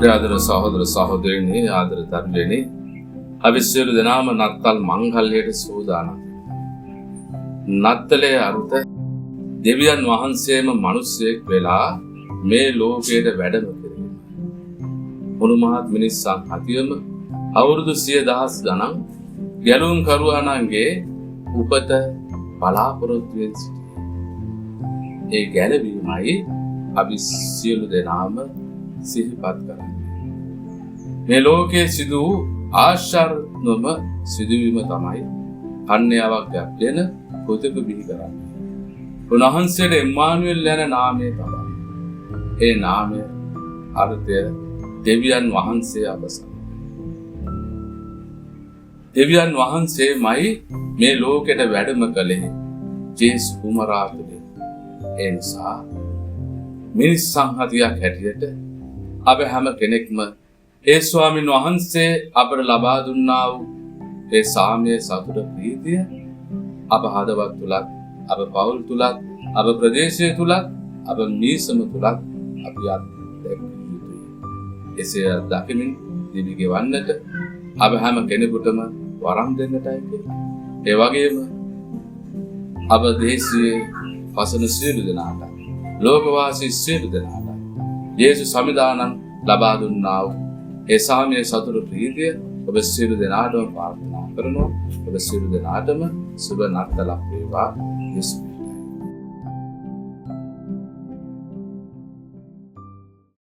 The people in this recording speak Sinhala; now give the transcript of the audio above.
ආදර සහෝදර සහෝදරියනි ආදර දරුවනි අපි සියලු දෙනාම නත්තල් මංගල්‍යයට සූදානම්. නත්තලේ අරුත දෙවියන් වහන්සේම මිනිසෙක් වෙලා මේ ලෝකයට වැඩම කිරීම. මොනුමහත් මිනිස්සන් අතියම අවුරුදු 100,000 ගණන් ගැලුම් කරුවාණන්ගේ උපත බලාපොරොත්තු වෙන සිටියේ. ඒ ගැලවීමයි අපි සියලු දෙනාම සිහිපත් කරන්නේ. මේ ලෝකයේ සිදු ආශ්චර්යම සිදුවීම තමයි කන්‍යාවක් ගැප්පෙන පුතෙකු බිහි කරන්නේ. උන්වහන්සේට ඉම්මානුවෙල් යන නාමය තමයි. ඒ නාමය අර්ථය දෙවියන් වහන්සේ අපසන. දෙවියන් වහන්සේමයි මේ ලෝකෙට වැඩම කළේ ජේසුස් කුමාරාතුලේ. ඒ නිසා මිනිස් සංහතියක් හැටියට අප හැම කෙනෙක්ම ඒ ස්වාමීන් වහන්සේ අපට ලබා දුන්නා වූ ඒ සාමය සතුට ප්‍රීතිය අප හදවත් තුලත් අප පවුල් තුලත් අප ප්‍රදේශය තුලත් අප මිනිසම තුලත් අපි අත්දැක යුතුයි. එසේ දකිමින් දිවි ගෙවන්නට අප හැම කෙනෙකුටම වරම් දෙන්නටයි කියලා. ඒ වගේම අප දේශීය පසන සියලු දෙනාට ලෝකවාසී සියලු දෙනාට යේසුස් සමිදානන් ලබා දුන්නා වූ ඒ සාමය සතුට ප්‍රීතිය ඔබ සියලු දෙනාටම ප්‍රාර්ථනා කරනවා. ඔබ සියලු දෙනාටම සුබ නත්තලක් වේවා. යේසුස්